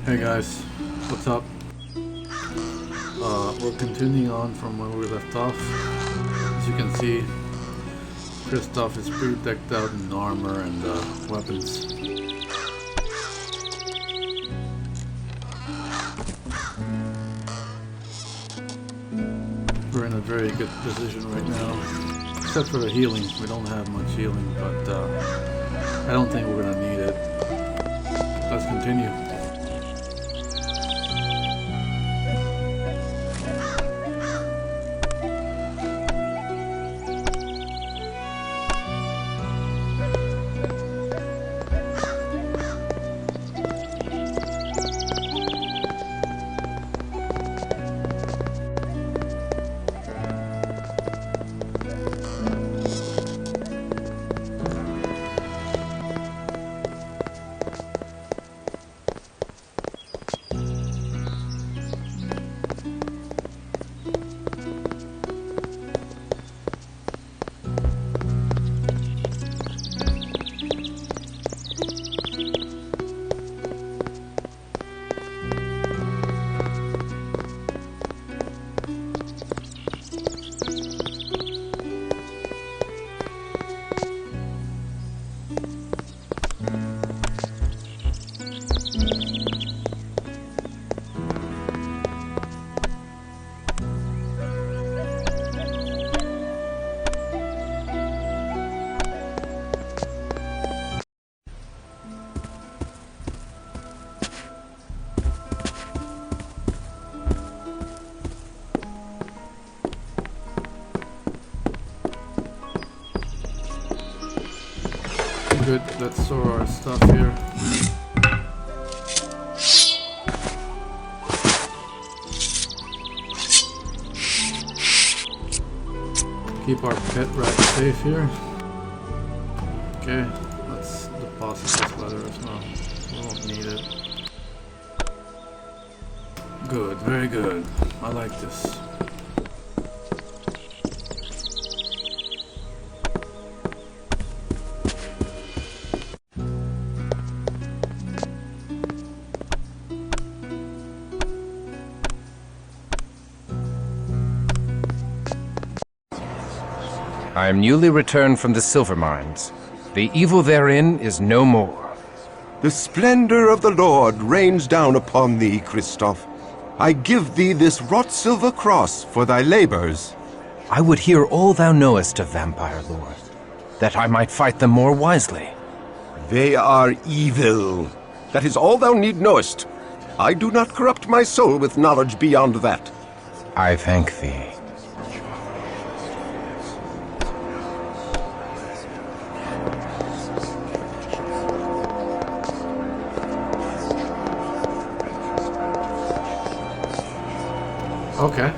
Hey guys, what's up? We're continuing on from where we left off. As you can see, Christof is pretty decked out in armor and weapons. We're in a very good position right now, except for the healing. We don't have much healing, but I don't think we're gonna need it. Let's continue. Good, let's store our stuff here. Keep our pet rat safe here. Okay, let's deposit this letter as well. We won't need it. Good, very good. I like this. I am newly returned from the silver mines. The evil therein is no more. The splendor of the Lord rains down upon thee, Christof. I give thee this wrought silver cross for thy labors. I would hear all thou knowest of Vampire Lord, that I might fight them more wisely. They are evil. That is all thou need knowest. I do not corrupt my soul with knowledge beyond that. I thank thee. Okay.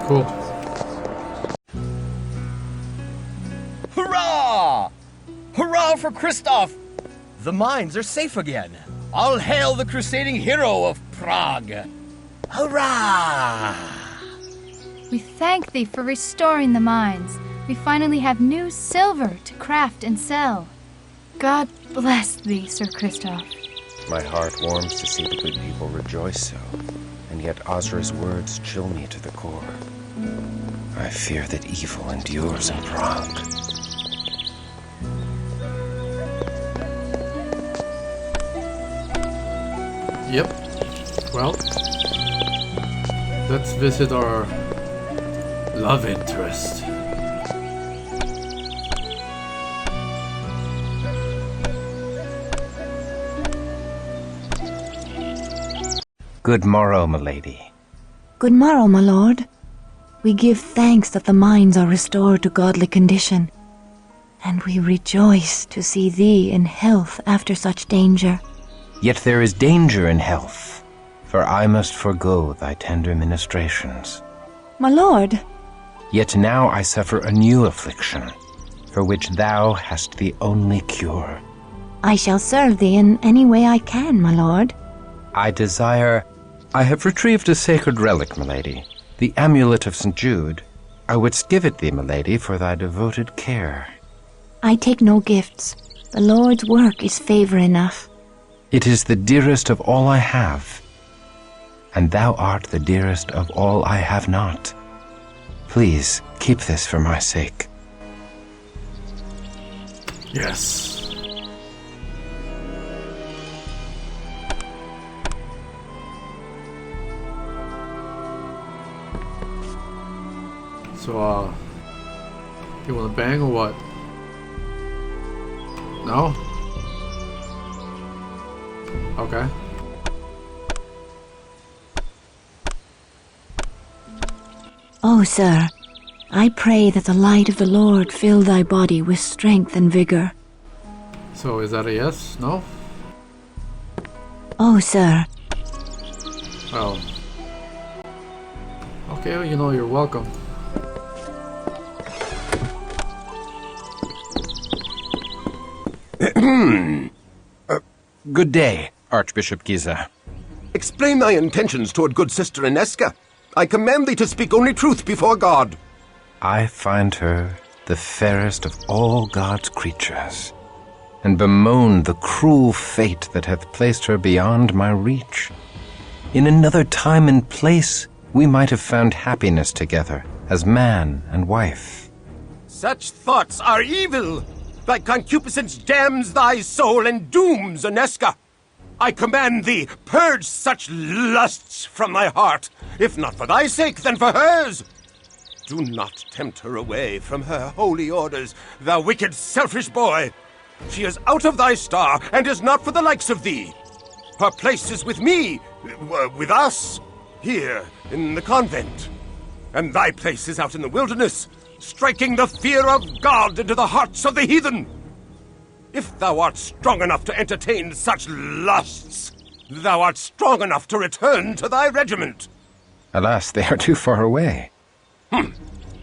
Cool. Hurrah! Hurrah for Christof! The mines are safe again. All hail the crusading hero of Prague. Hurrah! We thank thee for restoring the mines. We finally have new silver to craft and sell. God bless thee, Sir Christof. My heart warms to see the good people rejoice so, and yet Ozra's words chill me to the core. I fear that evil endures in Prague. Yep. Well, let's visit our love interest. Good morrow, milady. Good morrow, my lord. We give thanks that the mines are restored to godly condition, and we rejoice to see thee in health after such danger. Yet there is danger in health, for I must forego thy tender ministrations. My lord, Yet now I suffer a new affliction, for which thou hast the only cure. I shall serve thee in any way I can, my lord. I have retrieved a sacred relic, milady, the amulet of St. Jude. I wouldst give it thee, milady, for thy devoted care. I take no gifts. The Lord's work is favor enough. It is the dearest of all I have, and thou art the dearest of all I have not. Please keep this for my sake. Yes. So, you wanna bang or what? No? Okay. O sir, I pray that the light of the Lord fill thy body with strength and vigor. So is that a yes? No? O sir, Well. Okay, well, you know you're welcome. Good day, Archbishop Giza. Explain thy intentions toward good sister Inesca. I command thee to speak only truth before God. I find her the fairest of all God's creatures, and bemoan the cruel fate that hath placed her beyond my reach. In another time and place, we might have found happiness together as man and wife. Such thoughts are evil. Thy concupiscence damns thy soul and dooms Inesca. I command thee, purge such lusts from thy heart, if not for thy sake, then for hers. Do not tempt her away from her holy orders, thou wicked, selfish boy. She is out of thy star, and is not for the likes of thee. Her place is with me, with us, here in the convent. And thy place is out in the wilderness, striking the fear of God into the hearts of the heathen. If thou art strong enough to entertain such lusts, thou art strong enough to return to thy regiment. Alas, they are too far away.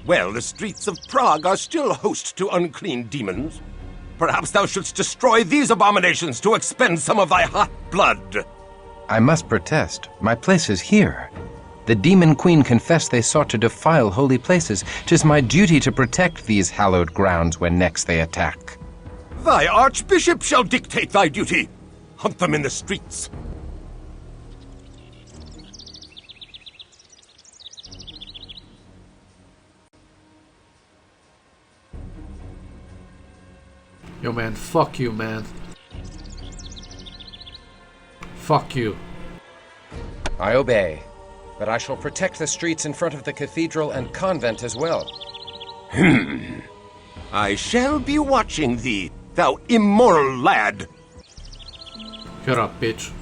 Well, the streets of Prague are still host to unclean demons. Perhaps thou shouldst destroy these abominations to expend some of thy hot blood. I must protest. My place is here. The demon queen confessed they sought to defile holy places. 'Tis my duty to protect these hallowed grounds when next they attack. Thy archbishop shall dictate thy duty. Hunt them in the streets. Yo, man, fuck you, man. Fuck you. I obey, but I shall protect the streets in front of the cathedral and convent as well. I shall be watching thee, thou immoral lad. Shut up, bitch.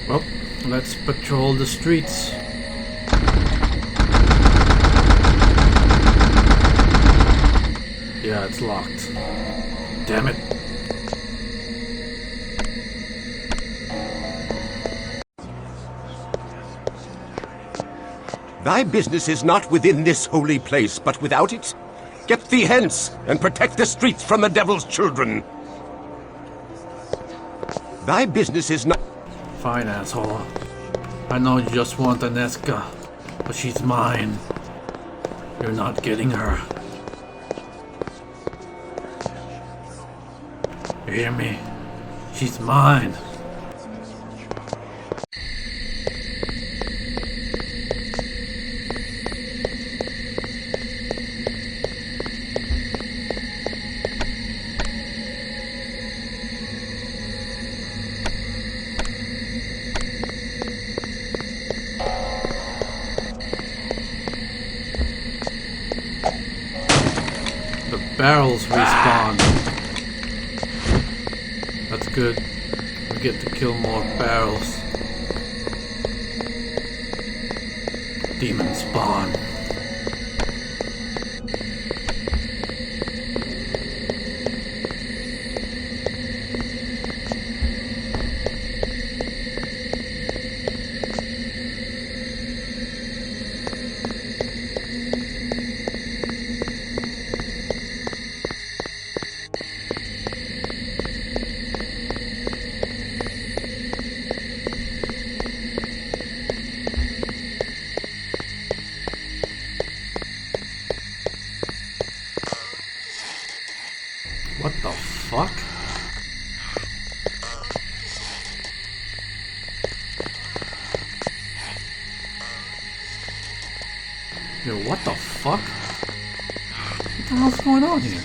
Well, let's patrol the streets. Yeah, it's locked. Damn it. Thy business is not within this holy place, but without it. Get thee hence, and protect the streets from the devil's children. Thy business is not... Fine, asshole. I know you just want Inesca, but she's mine. You're not getting her. You hear me? She's mine. The barrels respawn. That's good. We get to kill more barrels. Demon spawn. What the fuck? Yo, what the fuck? What the hell's going on here?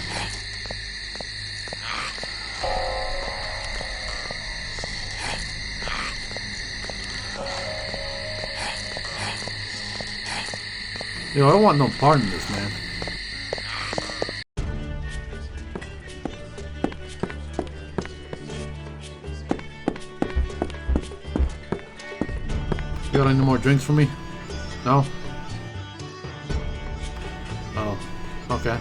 Yo, I want no part in this, man. You got any more drinks for me? No? Oh, okay.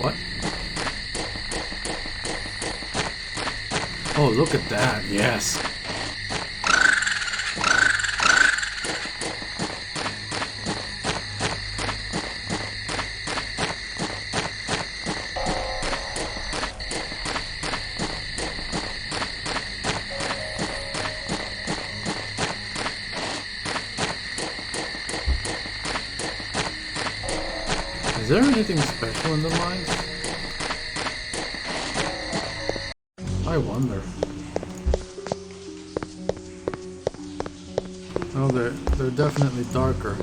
What? Oh, look at that. Yes. Is there anything special in the mines? I wonder. Oh, they're definitely darker.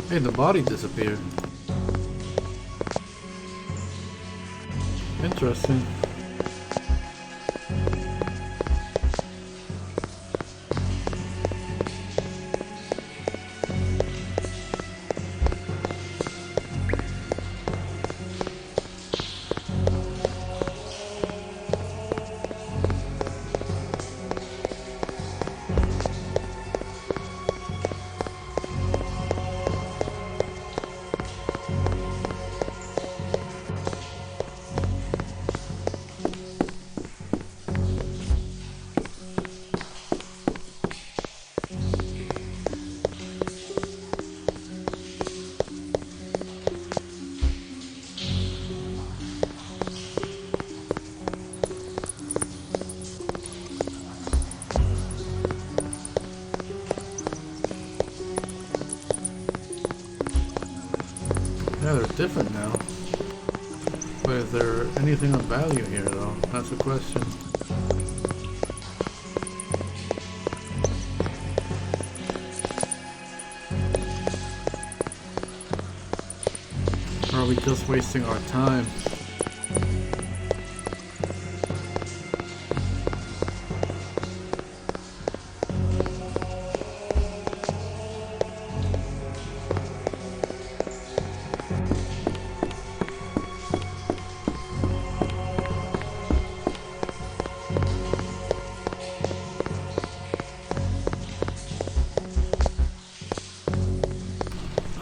Hey, the body disappeared. Interesting. Yeah, they're different now. But is there anything of value here, though? That's the question. Or are we just wasting our time?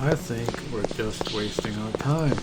I think we're just wasting our time.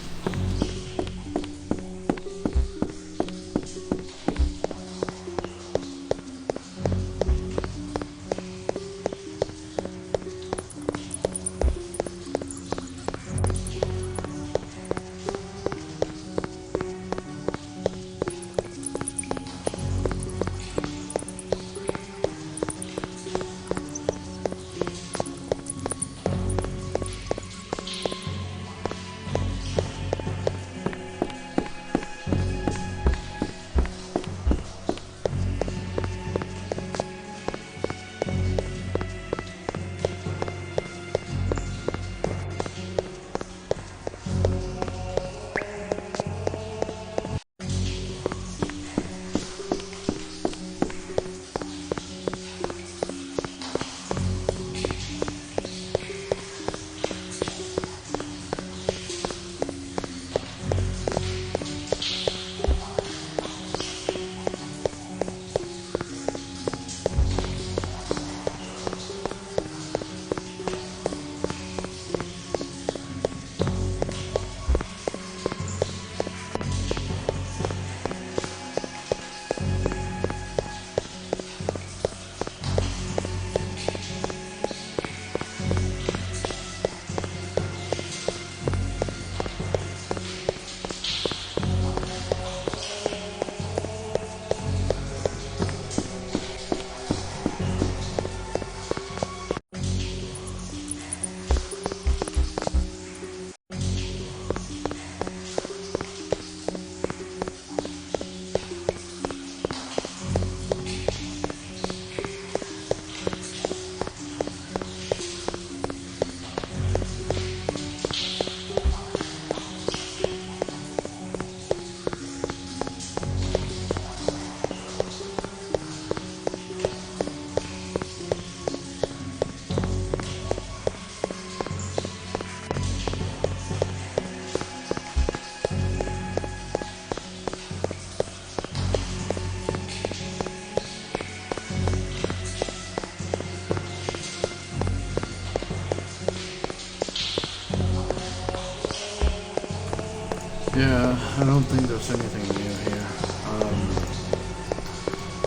Yeah, I don't think there's anything new here.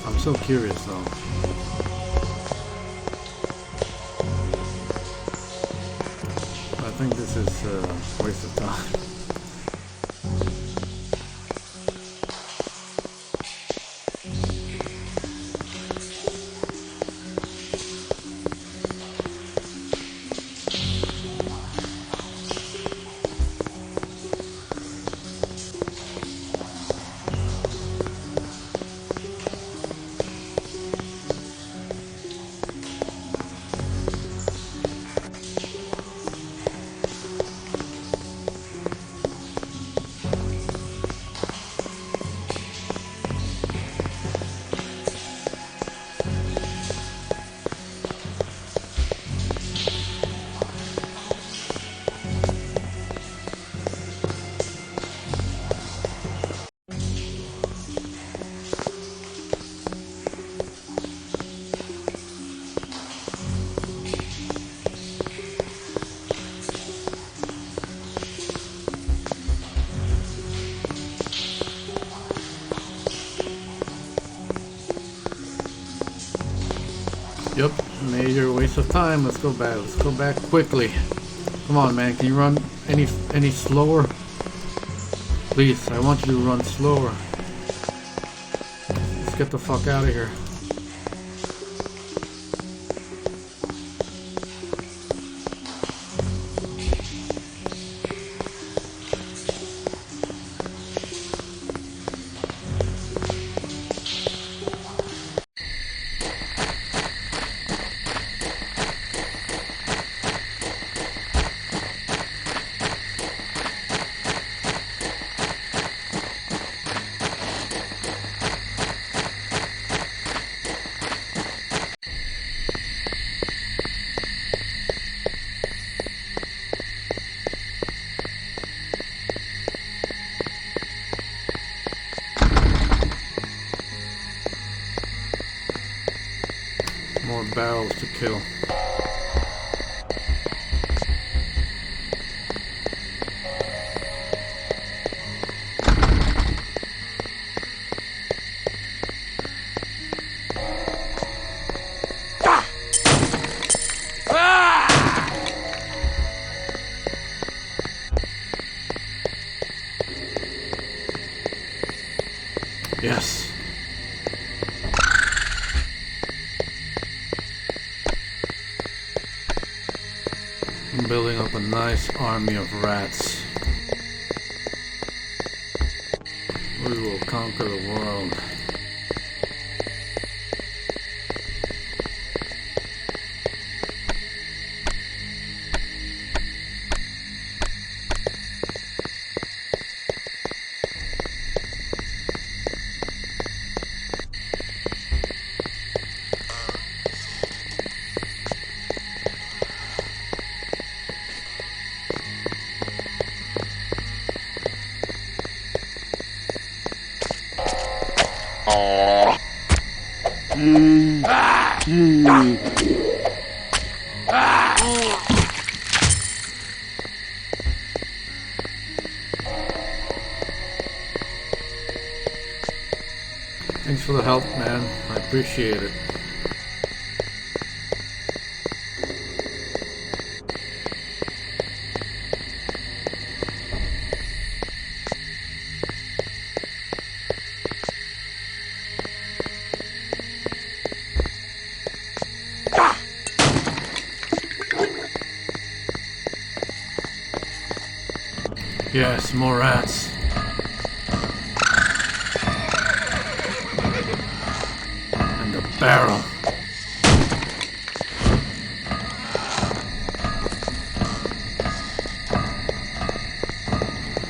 I'm so curious though. I think this is a waste of time. Yep, major waste of time. Let's go back. Let's go back quickly. Come on, man. Can you run any slower? Please, I want you to run slower. Let's get the fuck out of here. More barrels to kill. Yes. I'm building up a nice army of rats. We will conquer the world. Thanks for the help, man. I appreciate it. Yes, more rats. And the barrel.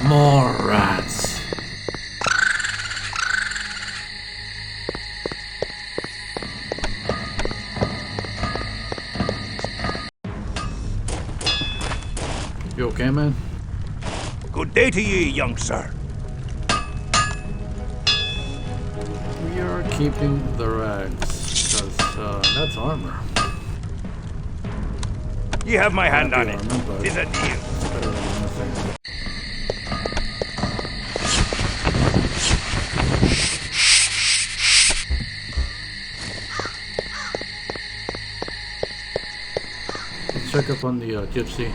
More rats. You okay, man? Good day to ye, young sir. We are keeping the rags, because that's armor. Ye have my hand Not on the it. armor, but Tis a deal. it's better than nothing. check up on the gypsy.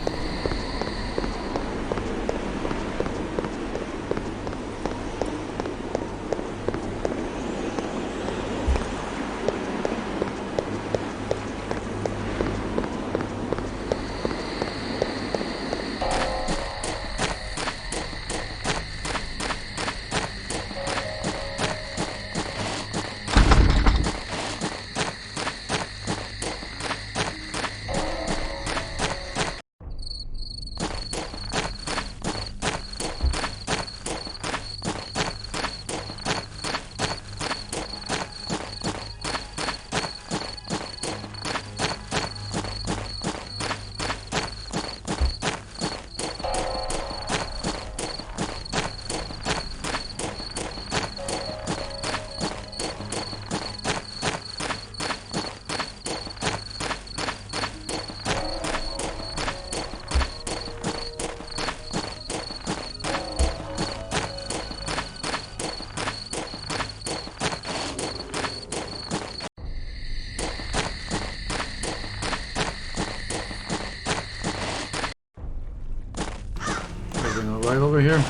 Right over here.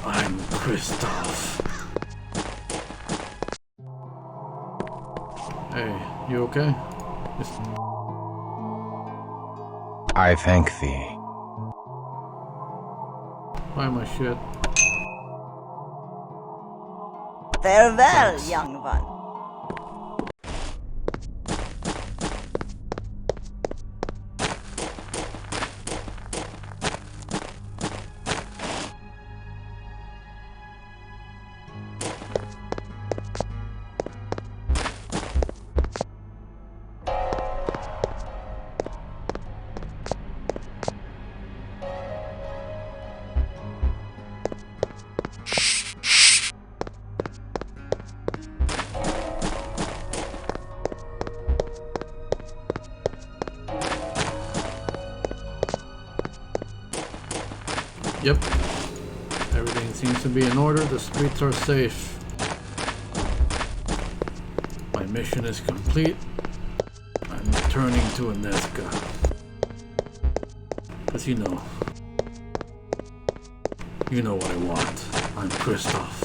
I'm Christof. Hey, you okay? I thank thee. Buy my shit. Farewell, young one. Yep. Everything seems to be in order. The streets are safe. My mission is complete. I'm returning to Aneska. Because you know what I want. I'm Christof.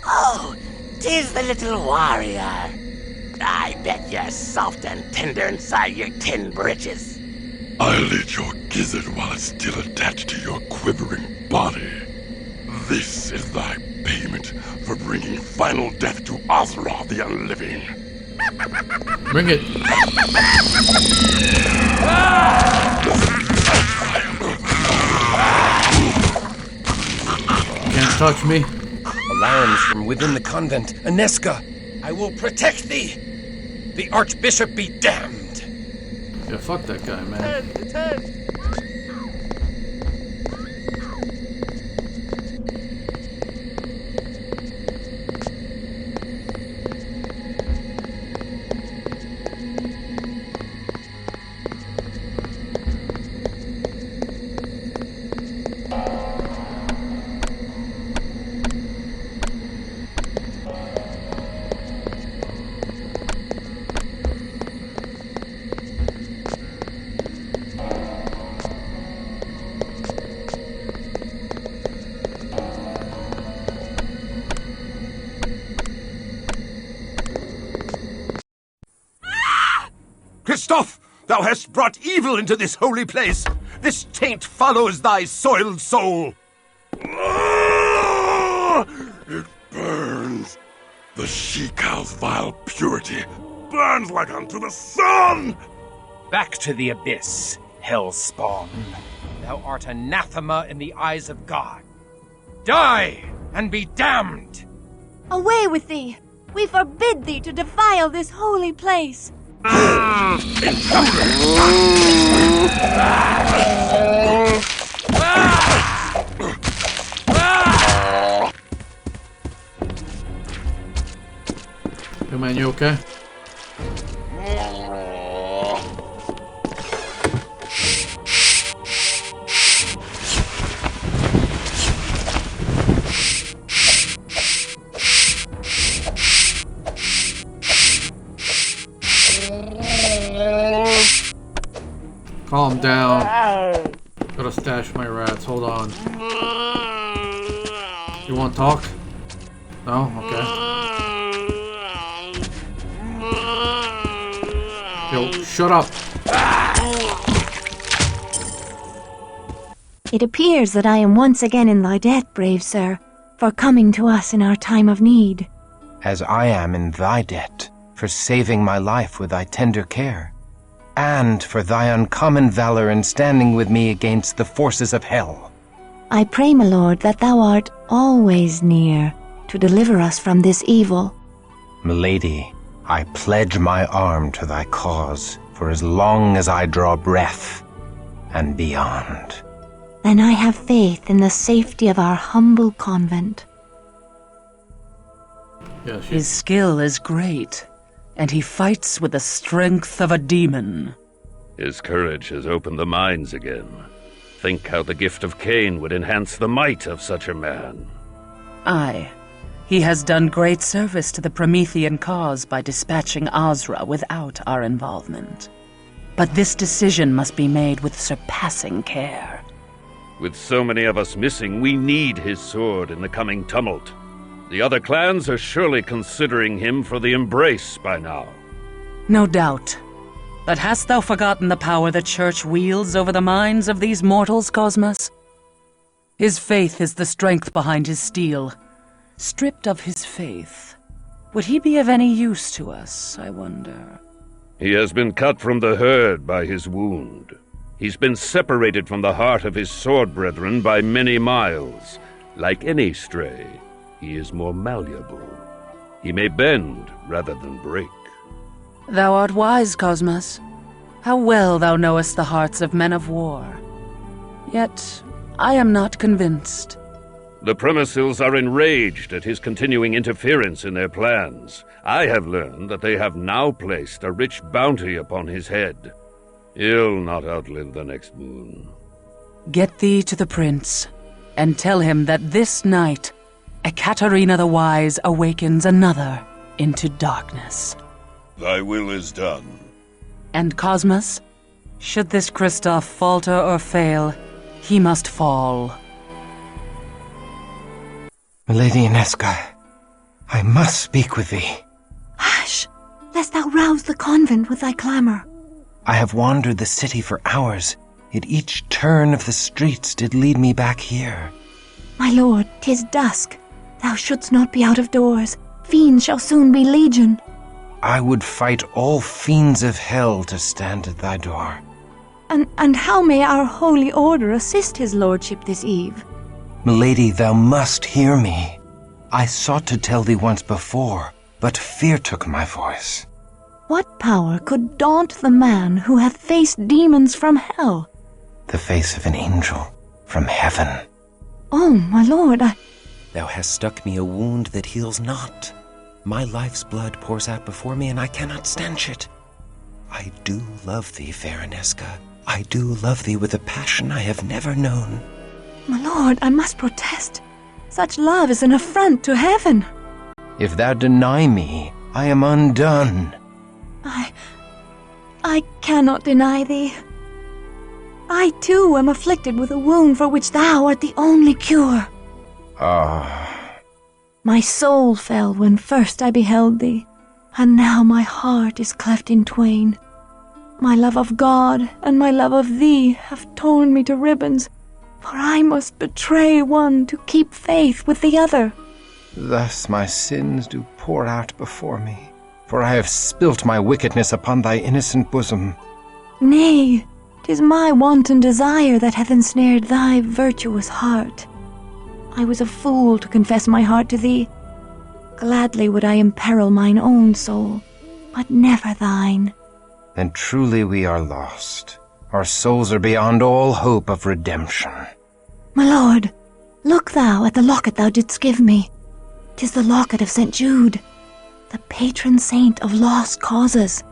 Oh, 'tis the little warrior. I bet you're soft and tender inside your tin britches. I'll eat your gizzard while it's still attached to your quivering body. This is thy payment for bringing final death to Ozra the Unliving. Bring it. Can't touch me. Alarms from within the convent. Aneska, I will protect thee. The Archbishop be damned. Yeah, fuck that guy, man. Christof, thou hast brought evil into this holy place. This taint follows thy soiled soul. It burns. The she-cow's vile purity burns like unto the sun! Back to the abyss, hell-spawn. Thou art anathema in the eyes of God. Die and be damned! Away with thee! We forbid thee to defile this holy place! Hey man, you okay? Calm down. Gotta stash my rats. Hold on. You want to talk? No? Okay. Yo, shut up. It appears that I am once again in thy debt, brave sir, for coming to us in our time of need. As I am in thy debt, for saving my life with thy tender care, and for thy uncommon valor in standing with me against the forces of hell. I pray, my lord, that thou art always near to deliver us from this evil. Milady, I pledge my arm to thy cause for as long as I draw breath and beyond. Then I have faith in the safety of our humble convent. Yeah, His skill is great, and he fights with the strength of a demon. His courage has opened the minds again. Think how the gift of Cain would enhance the might of such a man. Aye, he has done great service to the Promethean cause by dispatching Azra without our involvement. But this decision must be made with surpassing care. With so many of us missing, we need his sword in the coming tumult. The other clans are surely considering him for the embrace by now. No doubt. But hast thou forgotten the power the Church wields over the minds of these mortals, Cosmos? His faith is the strength behind his steel. Stripped of his faith, would he be of any use to us, I wonder? He has been cut from the herd by his wound. He's been separated from the heart of his sword brethren by many miles. Like any stray, he is more malleable. He may bend rather than break. Thou art wise, Cosmos. How well thou knowest the hearts of men of war. Yet, I am not convinced. The Premises are enraged at his continuing interference in their plans. I have learned that they have now placed a rich bounty upon his head. He'll not outlive the next moon. Get thee to the prince, and tell him that this night, Ekaterina the Wise awakens another into darkness. Thy will is done. And Cosmos, should this Christof falter or fail, he must fall. Milady Inesca, I must speak with thee. Hush, lest thou rouse the convent with thy clamor. I have wandered the city for hours, yet each turn of the streets did lead me back here. My lord, 'tis dusk. Thou shouldst not be out of doors. Fiends shall soon be legion. I would fight all fiends of hell to stand at thy door. And how may our holy order assist his lordship this eve? Milady, thou must hear me. I sought to tell thee once before, but fear took my voice. What power could daunt the man who hath faced demons from hell? The face of an angel from heaven. Oh, my lord, Thou hast struck me a wound that heals not. My life's blood pours out before me, and I cannot stanch it. I do love thee, fair Inesca. I do love thee with a passion I have never known. My lord, I must protest. Such love is an affront to heaven. If thou deny me, I am undone. I cannot deny thee. I too am afflicted with a wound for which thou art the only cure. My soul fell when first I beheld thee, and now my heart is cleft in twain. My love of God and my love of thee have torn me to ribbons, for I must betray one to keep faith with the other. Thus my sins do pour out before me, for I have spilt my wickedness upon thy innocent bosom. Nay, 'tis my wanton desire that hath ensnared thy virtuous heart. I was a fool to confess my heart to thee. Gladly would I imperil mine own soul, but never thine. Then truly we are lost. Our souls are beyond all hope of redemption. My lord, look thou at the locket thou didst give me. 'Tis the locket of St. Jude, the patron saint of lost causes.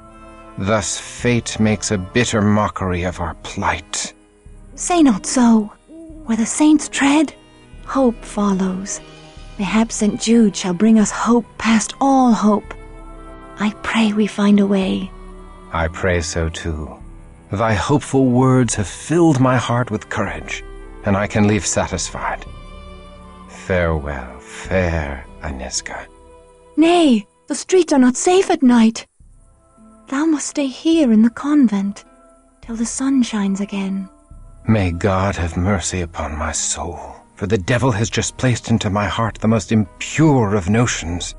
Thus fate makes a bitter mockery of our plight. Say not so. Where the saints tread, hope follows. Mayhap St. Jude shall bring us hope past all hope. I pray we find a way. I pray so too. Thy hopeful words have filled my heart with courage, and I can leave satisfied. Farewell, fair Aniska. Nay, the streets are not safe at night. Thou must stay here in the convent till the sun shines again. May God have mercy upon my soul, for the devil has just placed into my heart the most impure of notions.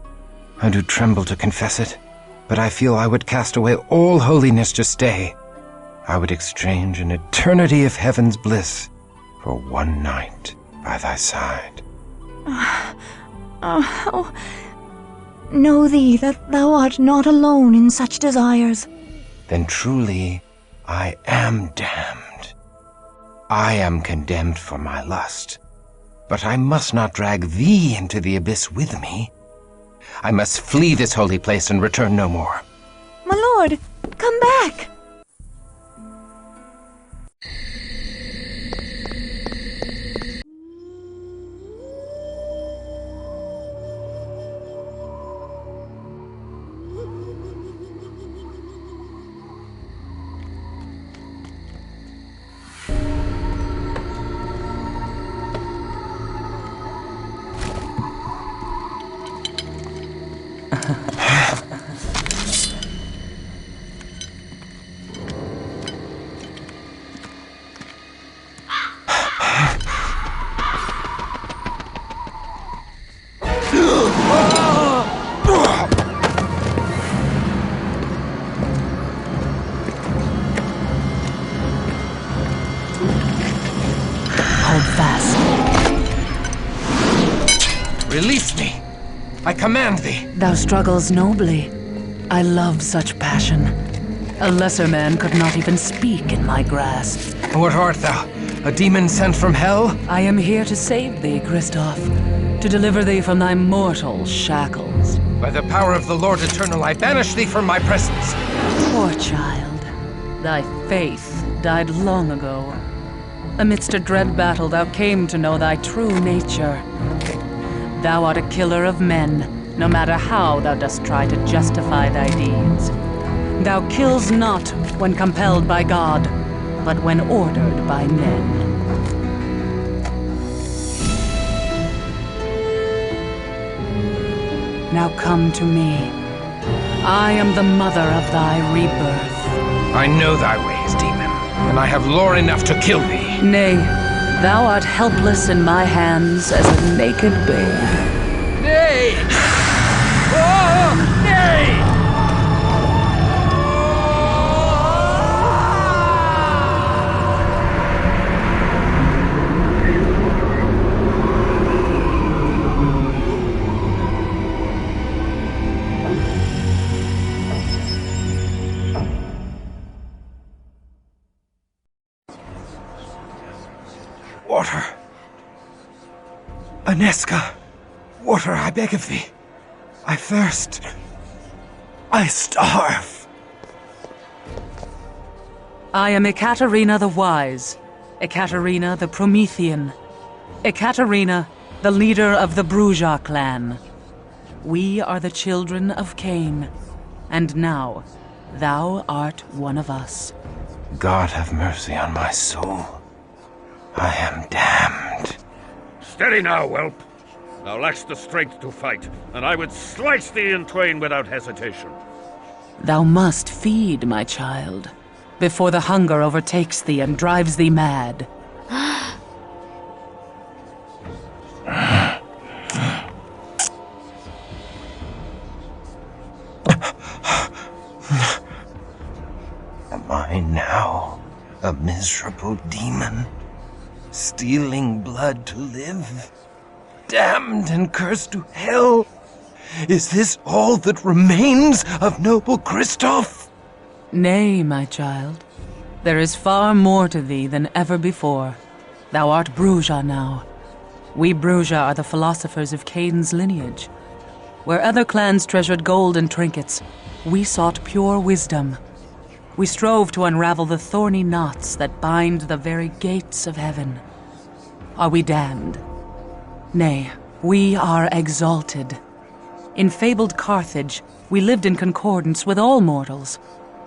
I do tremble to confess it, but I feel I would cast away all holiness to stay. I would exchange an eternity of heaven's bliss for one night by thy side. Know thee that thou art not alone in such desires. Then truly I am damned. I am condemned for my lust, but I must not drag thee into the abyss with me. I must flee this holy place and return no more. My lord, come back! Release me! I command thee! Thou struggles nobly. I love such passion. A lesser man could not even speak in my grasp. What art thou? A demon sent from hell? I am here to save thee, Christof, to deliver thee from thy mortal shackles. By the power of the Lord Eternal, I banish thee from my presence. Poor child, thy faith died long ago. Amidst a dread battle, thou came to know thy true nature. Thou art a killer of men, no matter how thou dost try to justify thy deeds. Thou kills not when compelled by God, but when ordered by men. Now come to me. I am the mother of thy rebirth. I know thy ways, demon, and I have lore enough to kill thee. Nay, thou art helpless in my hands as a naked babe. Nay! Oh, nay! Water. Aniska, water, I beg of thee. I thirst. I starve. I am Ekaterina the Wise, Ekaterina the Promethean, Ekaterina, the leader of the Bruja clan. We are the children of Cain, and now thou art one of us. God have mercy on my soul. I am damned. Steady now, whelp. Thou lackst the strength to fight, and I would slice thee in twain without hesitation. Thou must feed, my child. before the hunger overtakes thee and drives thee mad. Am I now a miserable demon, stealing blood to live, damned and cursed to hell? Is this all that remains of noble Christof? Nay, my child. There is far more to thee than ever before. Thou art Bruja now. We Bruja are the philosophers of Cain's lineage. Where other clans treasured gold and trinkets, we sought pure wisdom. We strove to unravel the thorny knots that bind the very gates of heaven. Are we damned? Nay, we are exalted. In fabled Carthage, we lived in concordance with all mortals.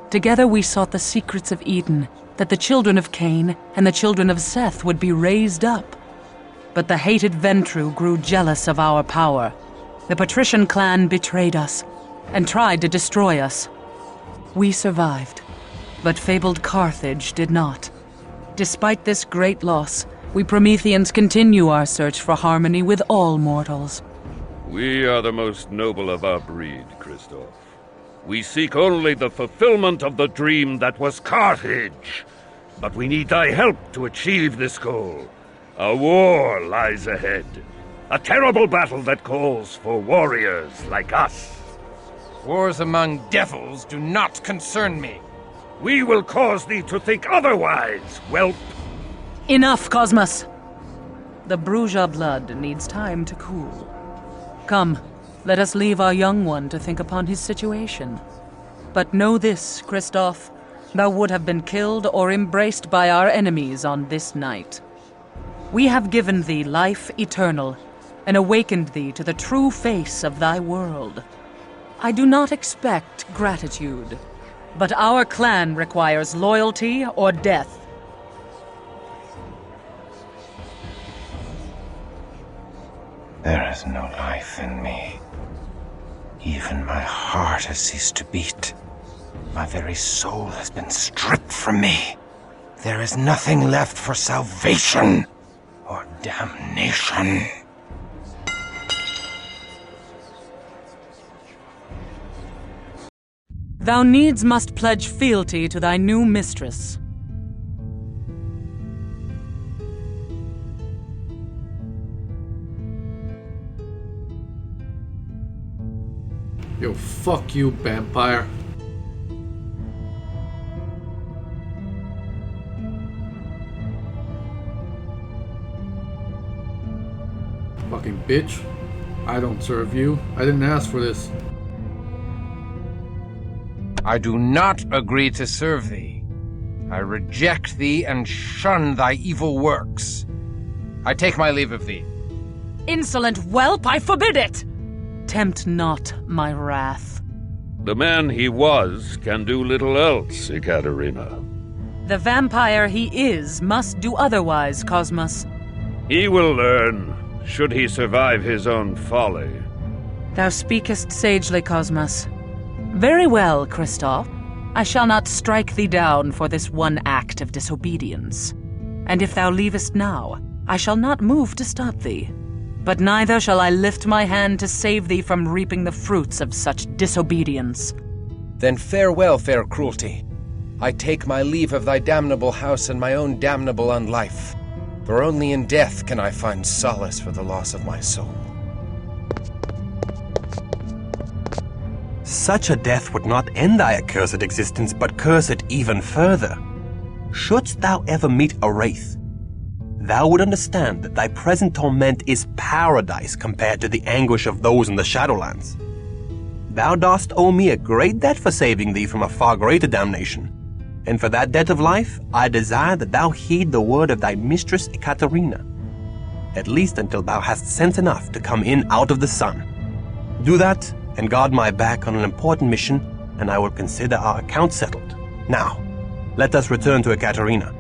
Together we sought the secrets of Eden, that the children of Cain and the children of Seth would be raised up. But the hated Ventru grew jealous of our power. The patrician clan betrayed us and tried to destroy us. We survived, but fabled Carthage did not. Despite this great loss, we Prometheans continue our search for harmony with all mortals. We are the most noble of our breed, Christof. We seek only the fulfillment of the dream that was Carthage. But we need thy help to achieve this goal. A war lies ahead. A terrible battle that calls for warriors like us. Wars among devils do not concern me. We will cause thee to think otherwise, whelp. Enough, Cosmos! The Bruja blood needs time to cool. Come, let us leave our young one to think upon his situation. But know this, Christof, thou would have been killed or embraced by our enemies on this night. We have given thee life eternal, and awakened thee to the true face of thy world. I do not expect gratitude, but our clan requires loyalty or death. There is no life in me. Even my heart has ceased to beat. My very soul has been stripped from me. There is nothing left for salvation or damnation. Thou needs must pledge fealty to thy new mistress. Yo, fuck you, vampire. Fucking bitch. I don't serve you. I didn't ask for this. I do not agree to serve thee. I reject thee and shun thy evil works. I take my leave of thee. Insolent whelp, I forbid it! Tempt not my wrath. The man he was can do little else, Ekaterina. The vampire he is must do otherwise, Cosmos. He will learn, should he survive his own folly. Thou speakest sagely, Cosmos. Very well, Christof. I shall not strike thee down for this one act of disobedience. And if thou leavest now, I shall not move to stop thee. But neither shall I lift my hand to save thee from reaping the fruits of such disobedience. Then farewell, fair cruelty. I take my leave of thy damnable house and my own damnable unlife. For only in death can I find solace for the loss of my soul. Such a death would not end thy accursed existence, but curse it even further. Shouldst thou ever meet a wraith, thou would understand that thy present torment is paradise compared to the anguish of those in the Shadowlands. Thou dost owe me a great debt for saving thee from a far greater damnation, and for that debt of life I desire that thou heed the word of thy mistress Ekaterina, at least until thou hast sense enough to come in out of the sun. Do that, and guard my back on an important mission, and I will consider our account settled. Now, let us return to Ekaterina.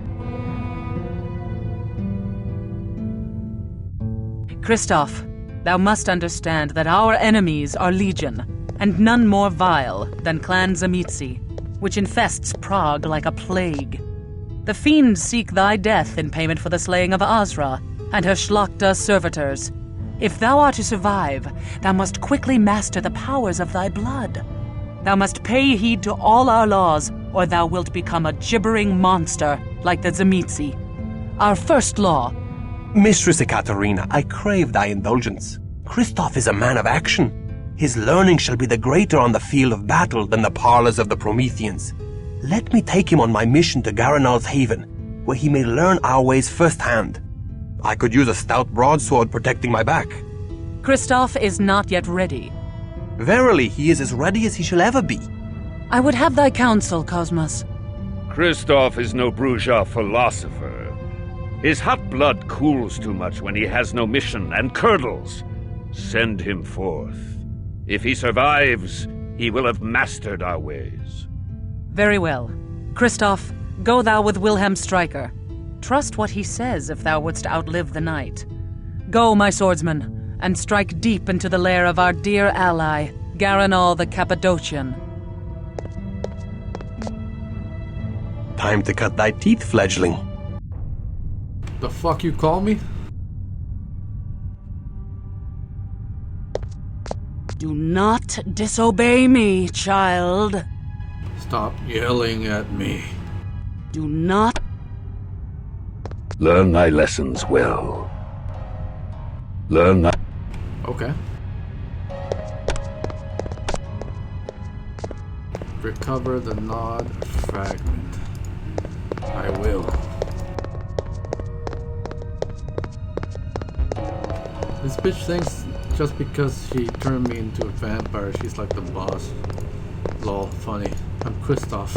Christof, thou must understand that our enemies are legion, and none more vile than Clan Zamitzi. which infests Prague like a plague. The fiends seek thy death in payment for the slaying of Azra and her Shlachta servitors. If thou art to survive, thou must quickly master the powers of thy blood. Thou must pay heed to all our laws, or thou wilt become a gibbering monster like the Tzimisce. Our first law. Mistress Ekaterina, I crave thy indulgence. Christof is a man of action. His learning shall be the greater on the field of battle than the parlors of the Prometheans. Let me take him on my mission to Garanal's haven, where he may learn our ways firsthand. I could use a stout broadsword protecting my back. Christof is not yet ready. Verily, he is as ready as he shall ever be. I would have thy counsel, Cosmos. Christof is no bourgeois philosopher. His hot blood cools too much when he has no mission and curdles. Send him forth. If he survives, he will have mastered our ways. Very well. Christof, go thou with Wilhelm Stryker. Trust what he says if thou wouldst outlive the night. Go, my swordsman, and strike deep into the lair of our dear ally, Garanal the Cappadocian. Time to cut thy teeth, fledgling. The fuck you call me? Do not disobey me, child. Stop yelling at me. Do not. Learn thy lessons well. Learn thy... Okay. Recover the nod fragment. I will. This bitch thinks just because she turned me into a vampire, she's like the boss. Lol, funny. I'm Christof.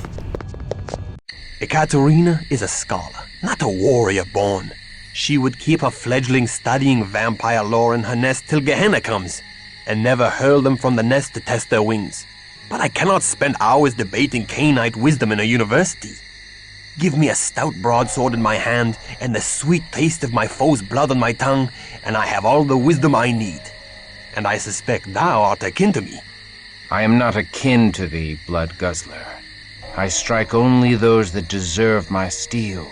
Ekaterina is a scholar, not a warrior born. She would keep her fledgling studying vampire lore in her nest till Gehenna comes, and never hurl them from the nest to test their wings. But I cannot spend hours debating Cainite wisdom in a university. Give me a stout broadsword in my hand, and the sweet taste of my foe's blood on my tongue, and I have all the wisdom I need. And I suspect thou art akin to me. I am not akin to thee, blood guzzler. I strike only those that deserve my steel.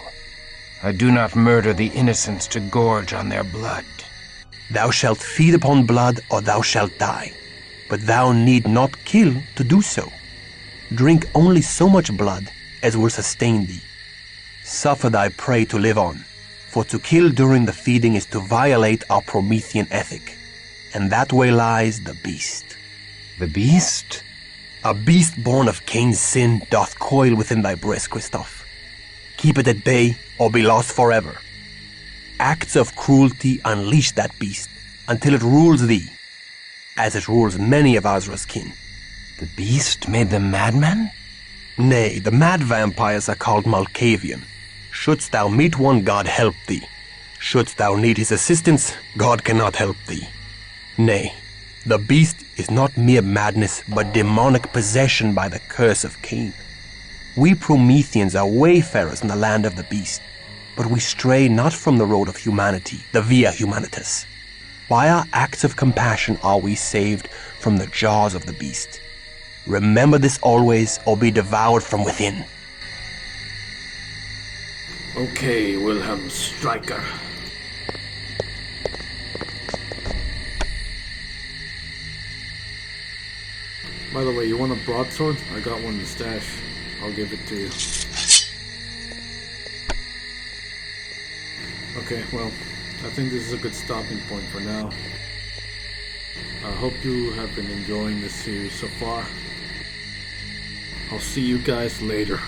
I do not murder the innocents to gorge on their blood. Thou shalt feed upon blood, or thou shalt die. But thou need not kill to do so. Drink only so much blood as will sustain thee. Suffer thy prey to live on, for to kill during the feeding is to violate our Promethean ethic. And that way lies the beast. The beast? A beast born of Cain's sin doth coil within thy breast, Christof. Keep it at bay, or be lost forever. Acts of cruelty unleash that beast, until it rules thee, as it rules many of Azra's kin. The beast made them madmen? Nay, the mad vampires are called Malkavian. Shouldst thou meet one, God help thee. Shouldst thou need his assistance, God cannot help thee. Nay, the beast is not mere madness, but demonic possession by the curse of Cain. We Prometheans are wayfarers in the land of the beast, but we stray not from the road of humanity, the via humanitas. By our acts of compassion are we saved from the jaws of the beast. Remember this always, or be devoured from within. Okay, Wilhelm Stryker. By the way, you want a broadsword? I got one in the stash. I'll give it to you. Okay, well, I think this is a good stopping point for now. I hope you have been enjoying this series so far. I'll see you guys later.